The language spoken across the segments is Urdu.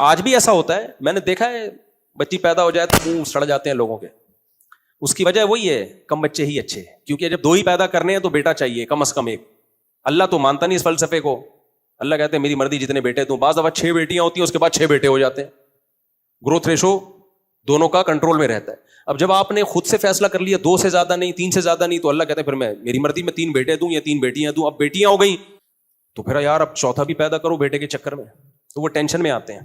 آج بھی ایسا ہوتا ہے, میں نے دیکھا ہے بچی پیدا ہو جائے تو منہ سڑ جاتے ہیں لوگوں کے. اس کی وجہ وہی ہے, کم بچے ہی اچھے, کیونکہ جب 2 ہی پیدا کرنے ہیں تو بیٹا چاہیے کم از کم ایک. اللہ تو مانتا نہیں اس فلسفے کو. اللہ کہتے ہیں میری مرضی جتنے بیٹے دوں. بعض دفعہ 6 بیٹیاں ہوتی ہیں, اس کے بعد 6 بیٹے ہو جاتے ہیں. گروتھ ریشو دونوں کا کنٹرول میں رہتا ہے. اب جب آپ نے خود سے فیصلہ کر لیا 2 سے زیادہ نہیں, 3 سے زیادہ نہیں, تو اللہ کہتے ہیں پھر میں میری مرضی میں 3 بیٹے دوں یا 3 بیٹیاں دوں. اب بیٹیاں ہو گئی تو پھر یار اب چوتھا بھی پیدا کرو بیٹے کے چکر میں, تو وہ ٹینشن میں آتے ہیں.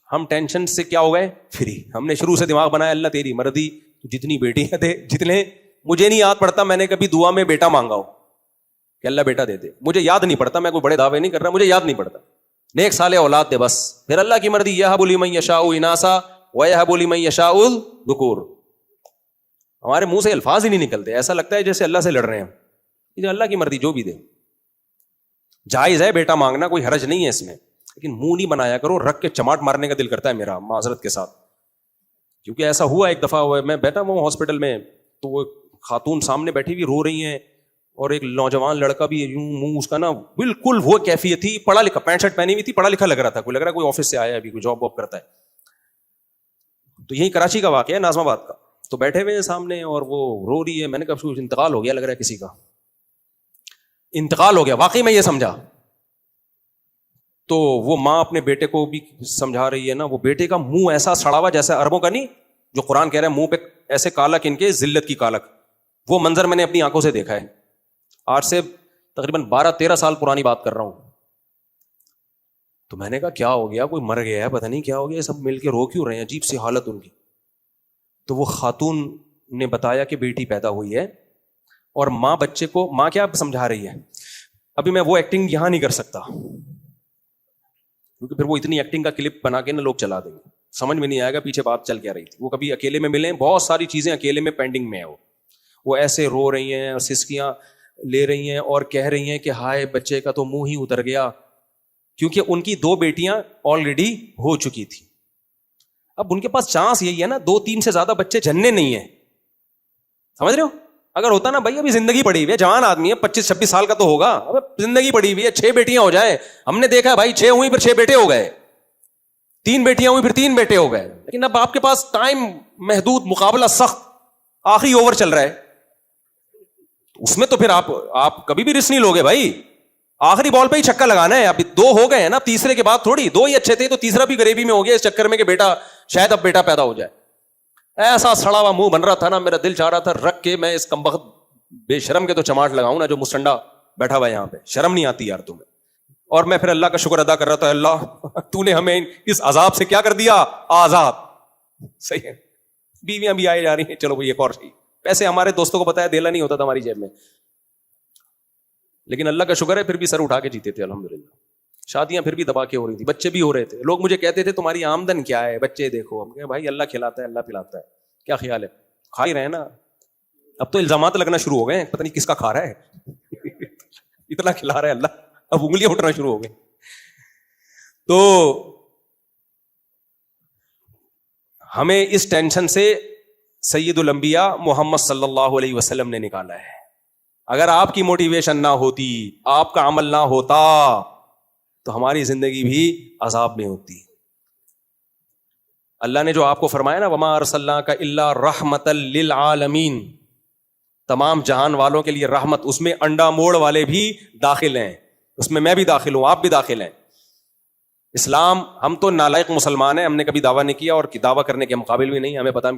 ہم ٹینشن سے کیا ہو گئے, فری. ہم نے شروع سے دماغ بنایا اللہ تیری مرضی, جتنی بیٹیاں دے جتنے. مجھے نہیں یاد پڑتا میں نے کبھی دعا میں بیٹا مانگا ہو کہ اللہ بیٹا دے دے, مجھے یاد نہیں پڑتا. میں کوئی بڑے دعوے نہیں کر رہا, مجھے یاد نہیں پڑتا. نیک صالح اولاد دے بس, پھر اللہ کی مرضی. یہب لمن یشاء اناسا ویہب لمن یشاء الذکور. ہمارے منہ سے الفاظ ہی نہیں نکلتے, ایسا لگتا ہے جیسے اللہ سے لڑ رہے ہیں. یہ اللہ کی مرضی جو بھی دے. جائز ہے بیٹا مانگنا, کوئی حرج نہیں ہے اس میں, لیکن منہ نہیں بنایا کرو. رکھ کے چماٹ مارنے کا دل کرتا ہے میرا معذرت کے ساتھ, کیونکہ ایسا ہوا ایک دفعہ ہوا. میں بیٹھا ہوں ہاسپٹل میں, تو وہ خاتون سامنے بیٹھی ہوئی رو رہی ہیں, اور ایک نوجوان لڑکا بھی یوں منہ اس کا نا بالکل وہ کیفیت تھی, پڑھا لکھا, پینٹ شرٹ پہنی ہوئی تھی, پڑھا لکھا لگ رہا تھا, کوئی لگ رہا کوئی آفس سے آیا ہے ابھی, کوئی جاب واب کرتا ہے. تو یہی کراچی کا واقعہ ہے, ناظم آباد کا. تو بیٹھے ہوئے ہیں سامنے اور وہ رو رہی ہے. میں نے کہا انتقال ہو گیا, لگ رہا ہے کسی کا انتقال ہو گیا. واقعی میں یہ سمجھا. تو وہ ماں اپنے بیٹے کو بھی سمجھا رہی ہے نا, وہ بیٹے کا منہ ایسا سڑا ہوا جیسا عربوں کا نہیں, جو قرآن کہہ رہا ہے منہ پہ ایسے کالک ان کے ذلت کی کالک. وہ منظر میں نے اپنی آنکھوں سے دیکھا ہے. آج سے تقریباً 12-13 سال پرانی بات کر رہا ہوں. تو میں نے کہا کیا ہو گیا, کوئی مر گیا ہے, پتہ نہیں کیا ہو گیا, سب مل کے رو کیوں رہے ہیں, عجیب سی حالت ان کی. تو وہ خاتون نے بتایا کہ بیٹی پیدا ہوئی ہے, اور ماں بچے کو, ماں کیا سمجھا رہی ہے. ابھی میں وہ ایکٹنگ یہاں نہیں کر سکتا, کیونکہ پھر وہ اتنی ایکٹنگ کا کلپ بنا کے نا لوگ چلا دیں گے, سمجھ میں نہیں آئے گا پیچھے بات چل کیا رہی تھی. وہ کبھی اکیلے میں ملے, بہت ساری چیزیں اکیلے میں پینڈنگ میں ہے. وہ ایسے رو رہی ہیں اور سسکیاں لے رہی ہیں اور کہہ رہی ہیں کہ ہائے بچے کا تو منہ ہی اتر گیا, کیونکہ ان کی 2 بیٹیاں آلریڈی ہو چکی تھی. اب ان کے پاس چانس یہی ہے نا, 2-3 سے زیادہ بچے جننے نہیں ہیں, سمجھ رہے ہو. اگر ہوتا نا بھائی ابھی زندگی پڑی ہوئی ہے, جوان آدمی ہے, 25-26 سال کا تو ہوگا, اب زندگی پڑی ہوئی ہے, 6 بیٹیاں ہو جائیں. ہم نے دیکھا بھائی 6 ہوئی پھر 6 بیٹے ہو گئے, 3 بیٹیاں ہوئی پھر 3 بیٹے ہو گئے. لیکن اب آپ کے پاس ٹائم محدود, مقابلہ سخت, آخری اوور چل رہا ہے, اس میں تو پھر آپ کبھی بھی رسک نہیں لوگے بھائی. آخری بال پہ ہی چھکا لگانا ہے. ابھی 2 ہو گئے ہیں نا, تیسرے کے بعد تھوڑی 2 ہی اچھے تھے, تو تیسرا بھی غریبی میں ہو گیا اس چکر میں کہ بیٹا شاید اب بیٹا پیدا ہو جائے. ایسا سڑا ہوا منہ بن رہا تھا نا, میرا دل چاہ رہا تھا رکھ کے میں اس کمبخت بے شرم کے تو چماٹ لگاؤں نا, جو مسٹنڈا بیٹھا ہوا ہے یہاں پہ. شرم نہیں آتی یار تمہیں. اور میں پھر اللہ کا شکر ادا کر رہا تھا, اللہ تو نے ہمیں اس عذاب سے کیا کر دیا, آزاد. صحیح ہے, بیویاں بھی آئے جا رہی ہیں, چلو بھائی ایک اور صحیح. پیسے ہمارے دوستوں کو بتایا دیلا نہیں ہوتا تھا ہماری جیب میں, لیکن اللہ کا شکر ہے پھر بھی سر اٹھا کے جیتے تھے الحمدللہ. شادیاں پھر بھی دبا کے ہو رہی تھی, بچے بھی ہو رہے تھے. لوگ مجھے کہتے تھے تمہاری آمدن کیا ہے, بچے دیکھو. ہم کہے بھائی اللہ کھلاتا ہے, اللہ پلاتا ہے, کیا خیال ہے, کھا ہی رہے نا. اب تو الزامات لگنا شروع ہو گئے, پتہ نہیں کس کا کھا رہا ہے اتنا کھلا رہا ہے اللہ, اب انگلیاں اٹھنا شروع ہو گئی. تو ہمیں اس ٹینشن سے سید الانبیاء محمد صلی اللہ علیہ وسلم نے نکالا ہے. اگر آپ کی موٹیویشن نہ ہوتی, آپ کا عمل نہ ہوتا, تو ہماری زندگی بھی عذاب میں ہوتی. اللہ نے جو آپ کو فرمایا نا, وما ارسلناک الا رحمۃ للعالمین, تمام جہان والوں کے لیے رحمت, اس میں انڈا موڑ والے بھی داخل ہیں, اس میں بھی داخل ہوں, آپ بھی داخل ہیں. اسلام, ہم تو نالائق مسلمان ہیں, ہم نے کبھی دعویٰ نہیں کیا اور دعویٰ کرنے کے مقابل بھی نہیں, ہمیں پتہ ہم